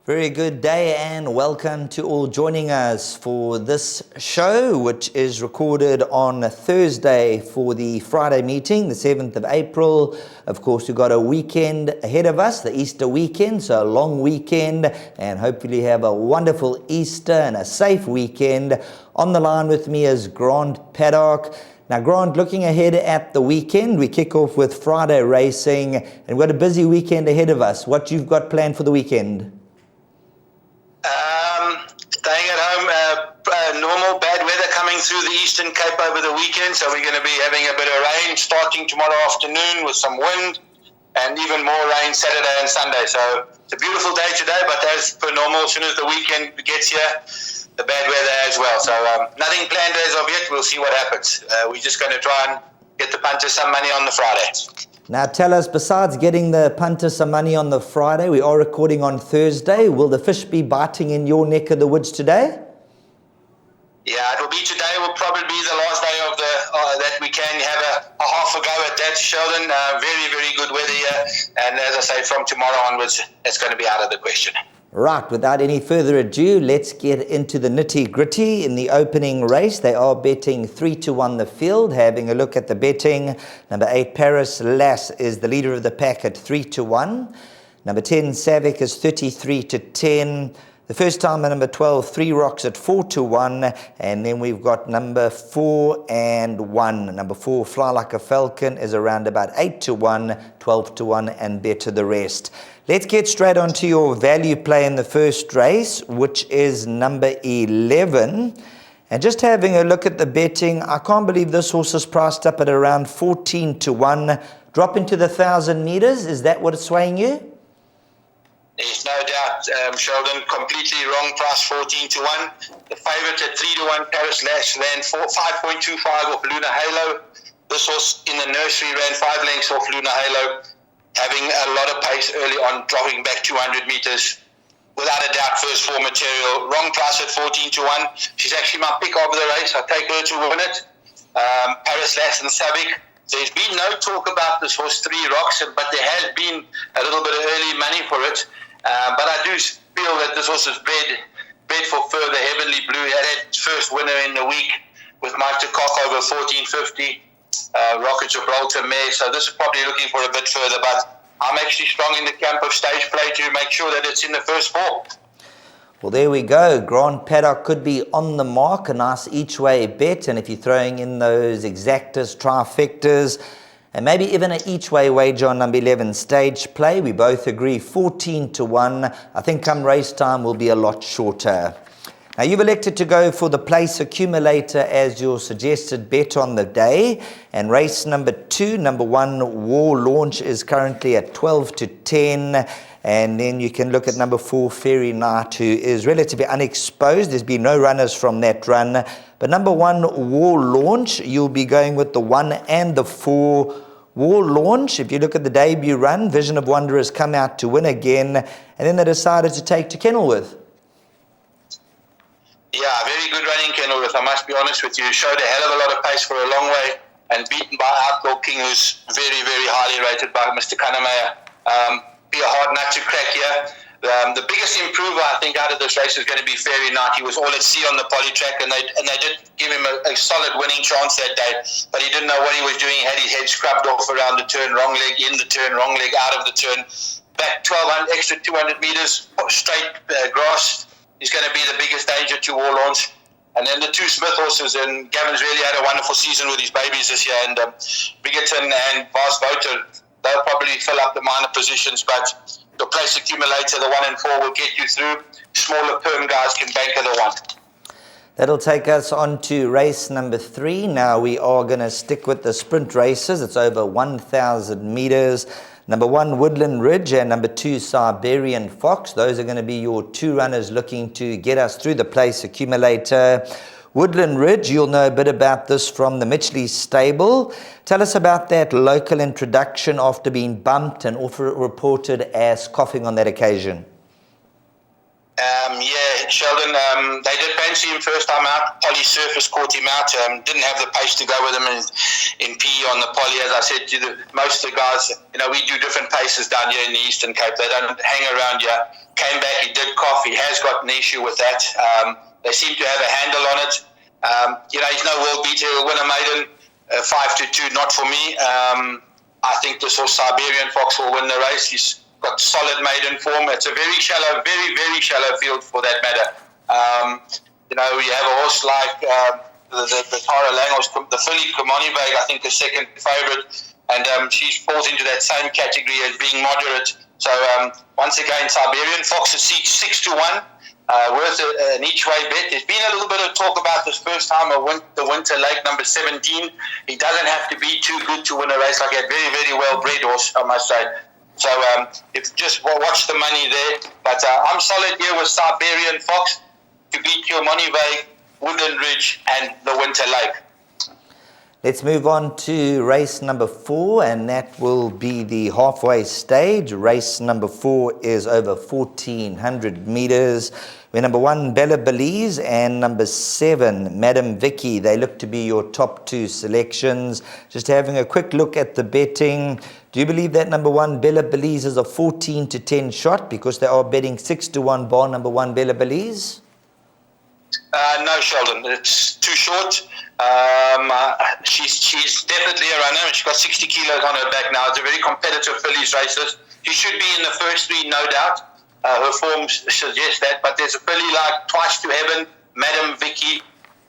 Very good day and welcome to all joining us for this show, which is recorded on Thursday for the Friday meeting, the 7th of April. Of course, we've got a weekend ahead of us, the Easter weekend, so a long weekend, and hopefully have a wonderful Easter and a safe weekend. On the line with me is Grant Paddock. Now, Grant, looking ahead at the weekend, we kick off with Friday racing, and we've got a busy weekend ahead of us. What you've got planned for the weekend? Staying at home, normal bad weather coming through the Eastern Cape over the weekend, so we're going to be having a bit of rain starting tomorrow afternoon with some wind and even more rain Saturday and Sunday. So it's a beautiful day today, but as per normal, as soon as the weekend gets here, the bad weather as well. So nothing planned as of yet. We'll see what happens. We're just going to try and get the punters some money on the Friday. Now tell us, besides getting the punter some money on the Friday, we are recording on Thursday. Will the fish be biting in your neck of the woods today? Yeah, it will be today. Will probably be the last day of the that we can have a half a go at that, Sheldon. Very, very good weather here. And as I say, from tomorrow onwards, it's going to be out of the question. Right, without any further ado, let's get into the nitty-gritty. In the opening race, they are betting 3-1 the field. Having a look at the betting, number 8, Paris Lass, is the leader of the pack at 3-1. Number 10, Savick, is 33-10. The first timer, number 12, 3 Rocks, at 4-1. And then we've got number 4 and 1. Number 4, Fly Like a Falcon, is around about 8-1, 12-1, and better the rest. Let's get straight on to your value play in the first race, which is number 11. And just having a look at the betting, I can't believe this horse is priced up at around 14-1. Drop into the 1,000 meters. Is that what is swaying you? There's no doubt, Sheldon, completely wrong price, 14-1. The favourite at 3-1, Paris Lash, ran 5.25 off Luna Halo. This horse in the nursery ran 5 lengths off Luna Halo, having a lot of pace early on, dropping back 200 meters. Without a doubt, first form material. Wrong price at 14-1. She's actually my pick of the race. I take her to win it. Paris Lass and Savick. There's been no talk about this horse, 3 Rocks, but there has been a little bit of early money for it. But I do feel that this horse is bred for further. Heavenly Blue had its first winner in the week with Mike Cock over 14.50. Rocket Gibraltar mare, so this is probably looking for a bit further, but I'm actually strong in the camp of stage play to make sure that it's in the first 4. Well, there we go. Grant Paddock could be on the mark, a nice each-way bet, and if you're throwing in those exactas, trifectas, and maybe even an each-way wager on number 11, stage play, we both agree 14-1. I think come race time will be a lot shorter. Now, you've elected to go for the place accumulator as your suggested bet on the day. And race number 2, number 1, War Launch, is currently at 12-10. And then you can look at number 4, Fairy Night, who is relatively unexposed. There's been no runners from that run. But number 1, War Launch, you'll be going with the 1 and the 4. War Launch, if you look at the debut run, Vision of Wonder has come out to win again. And then they decided to take to Kenilworth. Yeah, very good running, Kenilworth, I must be honest with you. Showed a hell of a lot of pace for a long way and beaten by Outlaw King, who's very, very highly rated by Mr. Kannemeyer. Be a hard nut to crack here. The biggest improver, I think, out of this race is going to be Fairy Night. He was all at sea on the poly track, and they did give him a solid winning chance that day, but he didn't know what he was doing. He had his head scrubbed off around the turn, wrong leg in the turn, wrong leg out of the turn. Back 1,200, extra 200 meters, straight grass. Is going to be the biggest danger to War Launch. And then the 2 Smith horses, and Gavin's really had a wonderful season with his babies this year, and Brigaton and Vast Voter, they'll probably fill up the minor positions, but the place accumulator, the 1 and 4, will get you through. Smaller perm guys can banker the 1. That'll take us on to race number 3. Now we are going to stick with the sprint races. It's over 1,000 meters. Number 1, Woodland Ridge, and number 2, Siberian Fox. Those are going to be your 2 runners looking to get us through the place accumulator. Woodland Ridge, you'll know a bit about this from the Mitchley stable. Tell us about that local introduction after being bumped and also reported as coughing on that occasion. Yeah, Sheldon, they did fancy him first time out. Poly Surface caught him out. Didn't have the pace to go with him in PE on the Poly. As I said to most of the guys, we do different paces down here in the Eastern Cape. They don't hang around here. Came back, he did cough. He has got an issue with that. They seem to have a handle on it. He's no world beater. He'll win a maiden 5-2, not for me. I think this horse Siberian Fox will win the race. He's got solid maiden form. It's a very shallow, very, very shallow field for that matter. We have a horse like the Tara Langos, the filly Kamani Bag, I think the second favourite, and she falls into that same category as being moderate. So once again, Siberian Fox is 6-1. Worth an each way bet. There's been a little bit of talk about this first time the Winter Lake number 17. He doesn't have to be too good to win a race like that. Very, very well bred horse, I must say. So if just watch the money there. But I'm solid here with Siberian Fox to beat your Money Bay, Woodland Ridge, and the Winter Lake. Let's move on to race number 4, and that will be the halfway stage. Race number 4 is over 1,400 meters. Where number 1, Bella Belize, and number 7, Madam Vicky. They look to be your top 2 selections. Just having a quick look at the betting. Do you believe that number 1, Bella Belize, is a 14-10 shot because they are betting 6-1 bar number 1, Bella Belize? No, Sheldon. It's too short. She's definitely a runner. She's got 60 kilos on her back now. It's a very competitive fillies race. She should be in the first 3, no doubt. Her form suggests that. But there's a filly like Twice to Heaven, Madam Vicky,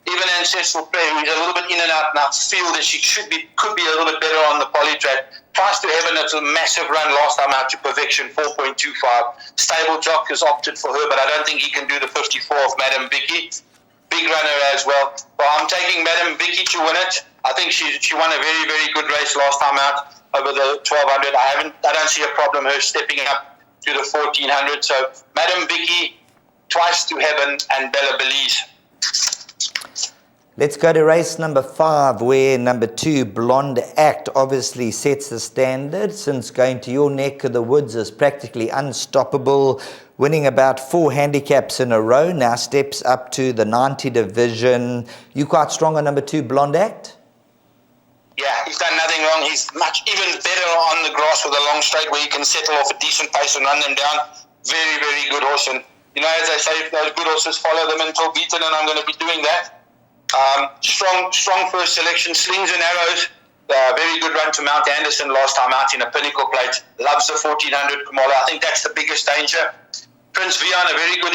even Ancestral Prayer, who's a little bit in and out. And I feel that she could be a little bit better on the poly track. Twice to Heaven, it's a massive run last time out to perfection, 4.25. Stable Jock has opted for her, but I don't think he can do the 54 of Madam Vicky. Big runner as well. Well, I'm taking Madam Vicky to win it. I think she won a very, very good race last time out over the 1,200. I don't see a problem her stepping up to the 1,400. So Madam Vicky, Twice to Heaven, and Bella Belize. Let's go to race number 5, where number 2, Blonde Act, obviously sets the standard, since going to your neck of the woods is practically unstoppable, winning about 4 handicaps in a row, now steps up to the 90 division. You quite strong on number 2, Blonde Act? Yeah, he's done nothing wrong. He's even better on the grass with a long straight where he can settle off a decent pace and run them down. Very, very good horse. And, as I say, if those good horses follow them until beaten, and I'm going to be doing that. Strong first selection, Slings and Arrows. Very good run to Mount Anderson last time out in a Pinnacle plate. Loves the 1,400 Kamala. I think that's the biggest danger. Prince Vian, a very good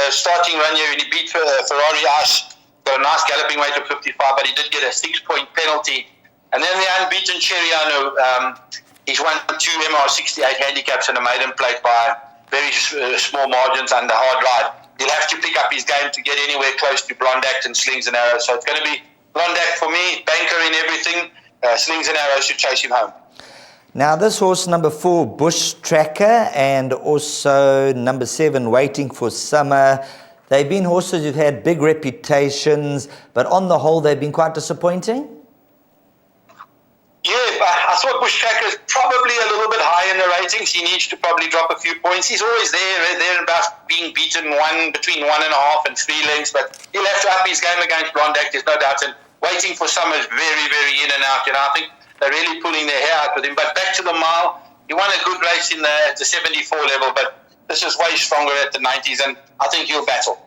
starting run here, and he beat Ferrari Ice. Got a nice galloping weight of 55, but he did get a 6-point penalty. And then the unbeaten Cheriano, he's won 2 MR68 handicaps in a maiden plate by very small margins under hard ride. He'll have to pick up his game to get anywhere close to Blonde Act and Slings and Arrows. So it's going to be Blonde Act for me, banker in everything. Slings and Arrows should chase him home. Now this horse, number 4, Bush Tracker, and also number 7, Waiting for Summer. They've been horses who've had big reputations, but on the whole, they've been quite disappointing. Yeah, I thought Bush Tracker is probably a little bit high in the ratings. He needs to probably drop a few points. He's always there about being beaten between 1.5 and 3 lengths, but he'll have to up his game against Blonde Act, there's no doubt. And Waiting for Summer is very, very in and out. I think they're really pulling their hair out with him. But back to the mile, he won a good race at the 74 level, but this is way stronger at the 90s, and I think he'll battle.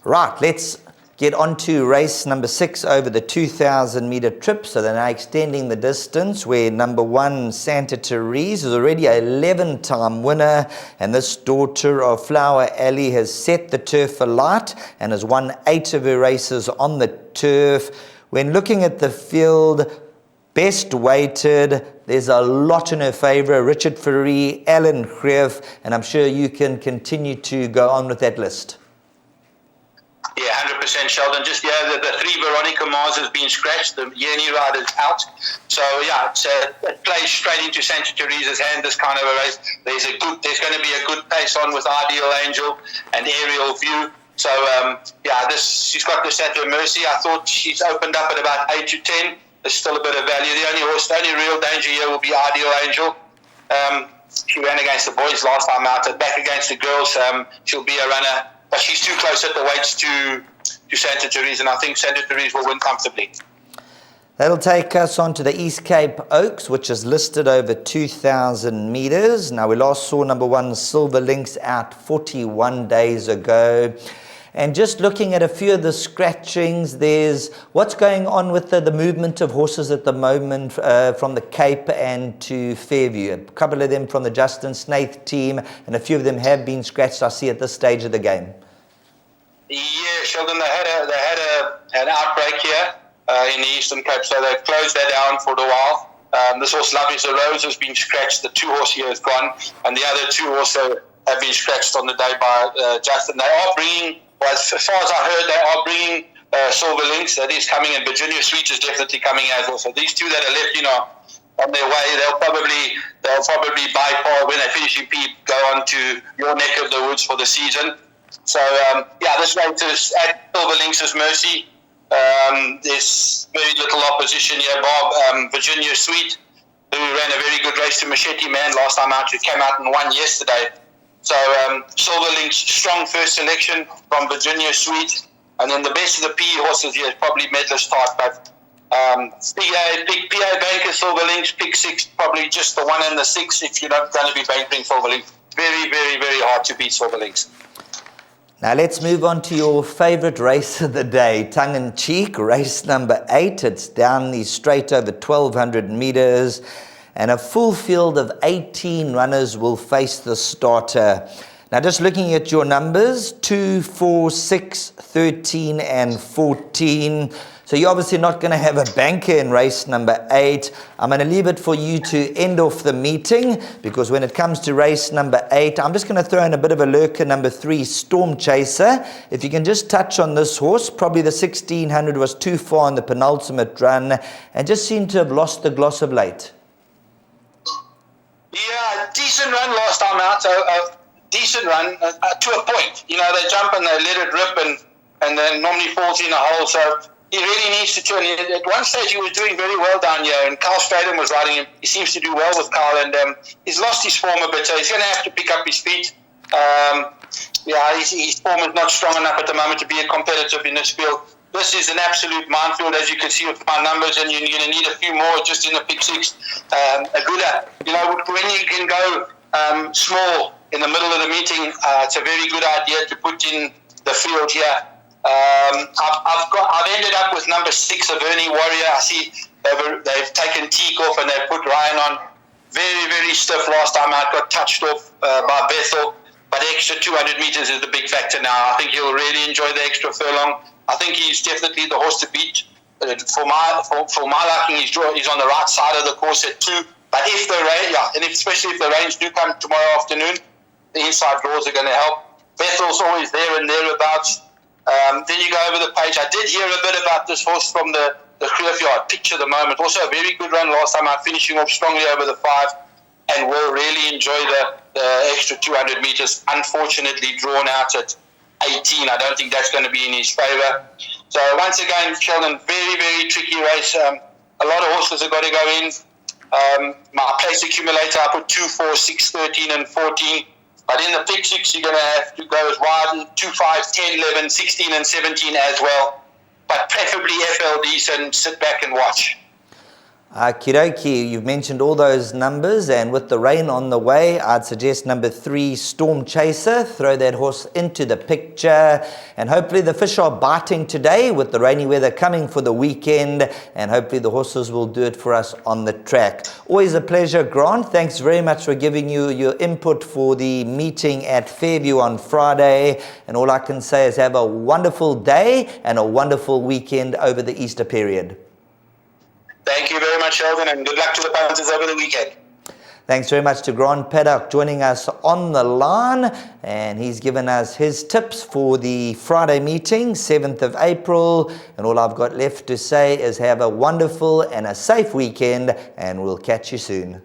Right, let's get on to race number 6 over the 2,000-meter trip. So they're now extending the distance, where number 1, Santa Therese, is already an 11-time winner. And this daughter of Flower Alley has set the turf alight and has won 8 of her races on the turf. When looking at the field, best weighted, there's a lot in her favour. Richard Ferree, Alan Greff, and I'm sure you can continue to go on with that list. Yeah, 100% Sheldon. Just the 3 Veronica Mars has been scratched. The Yeni rider's out. So yeah, it plays straight into Santa Teresa's hand, this kind of a race. There's going to be a good pace on with Ideal Angel and Aerial View. So she's got this at her mercy. I thought she's opened up at about 8 to 10. There's still a bit of value. The only real danger here will be Ideal Angel. She ran against the boys last time out. Back against the girls, she'll be a runner. But she's too close at the weights to Santa Teresa, and I think Santa Teresa will win comfortably. That'll take us on to the East Cape Oaks, which is listed over 2,000 meters. Now, we last saw number 1 Silver Lynx out 41 days ago. And just looking at a few of the scratchings, there's what's going on with the movement of horses at the moment from the Cape and to Fairview. A couple of them from the Justin Snaith team, and a few of them have been scratched, I see, at this stage of the game. Yeah, Sheldon, they had an outbreak here in the Eastern Cape, so they've closed that down for a while. This horse, Love is a Rose, has been scratched. The 2 horse here is gone, and the other 2 also have been scratched on the day by Justin. They are bringing, well, as far as I heard, they are bringing Silver Lynx. That is coming, and Virginia Sweet is definitely coming as well. So these 2 that are left, on their way, they'll probably by par when they finish in P, go on to your neck of the woods for the season. So this race is at Silver Lynx's mercy. There's very little opposition here. Virginia Sweet, who ran a very good race to Machete Man last time out, who came out and won yesterday. So Silver Lynx, strong first selection from Virginia Sweet, and then the best of the P horses here is probably Medler's Start, but big PA Banker, Silver Lynx, pick 6, probably just the 1 and the 6 if you're not going to be banking Silver Lynx. Very, very, very hard to beat Silver Lynx. Now let's move on to your favorite race of the day, tongue-in-cheek, race number 8. It's down the straight over 1,200 meters, and a full field of 18 runners will face the starter. Now just looking at your numbers, 2, 4, 6, 13 and 14. So you're obviously not going to have a banker in race number 8. I'm going to leave it for you to end off the meeting, because when it comes to race number 8, I'm just going to throw in a bit of a lurker, number 3, Storm Chaser. If you can just touch on this horse, probably the 1600 was too far in the penultimate run and just seemed to have lost the gloss of late. Yeah, decent run last time out. Decent run to a point. They jump and they let it rip, and then normally falls in a hole. So he really needs to turn. At one stage, he was doing very well down here, and Carl Straden was riding him. He seems to do well with Carl, and he's lost his form a bit, so he's going to have to pick up his feet. His form is not strong enough at the moment to be a competitive in this field. This is an absolute minefield, as you can see with my numbers, and you're going to need a few more just in the pick 6. A gooder. When you can go small in the middle of the meeting, it's a very good idea to put in the field here. I've ended up with number 6, Averni Warrior. I see they've taken Teak off and they've put Ryan on. Very, very stiff last time out. Got touched off by Bethel, but the extra 200 meters is the big factor now. I think he'll really enjoy the extra furlong. I think he's definitely the horse to beat. For my liking, he's on the right side of the course at 2. But if the rain, especially if the rains do come tomorrow afternoon, the inside draws are going to help. Bethel's always there and thereabouts. Then you go over the page. I did hear a bit about this horse from the Kreefyard, Picture the Moment. Also a very good run last time out, finishing off strongly over the 5, and will really enjoy the extra 200 meters. Unfortunately drawn out at 18. I don't think that's going to be in his favour. So once again, Sheldon, very, very tricky race. A lot of horses have got to go in. My place accumulator, I put 2, 4, 6, 13 and 14. But in the pick 6, you're going to have to go as wide 2, 5, 10, 11, 16 and 17 as well. But preferably FLDs, and sit back and watch. Kidoki, you've mentioned all those numbers, and with the rain on the way, I'd suggest number 3, Storm Chaser. Throw that horse into the picture, and hopefully the fish are biting today with the rainy weather coming for the weekend, and hopefully the horses will do it for us on the track. Always a pleasure, Grant. Thanks very much for giving your input for the meeting at Fairview on Friday, and all I can say is have a wonderful day and a wonderful weekend over the Easter period. Thank you very much, Sheldon, and good luck to the punters over the weekend. Thanks very much to Grant Paddock joining us on the line, and he's given us his tips for the Friday meeting, 7th of April, and all I've got left to say is have a wonderful and a safe weekend, and we'll catch you soon.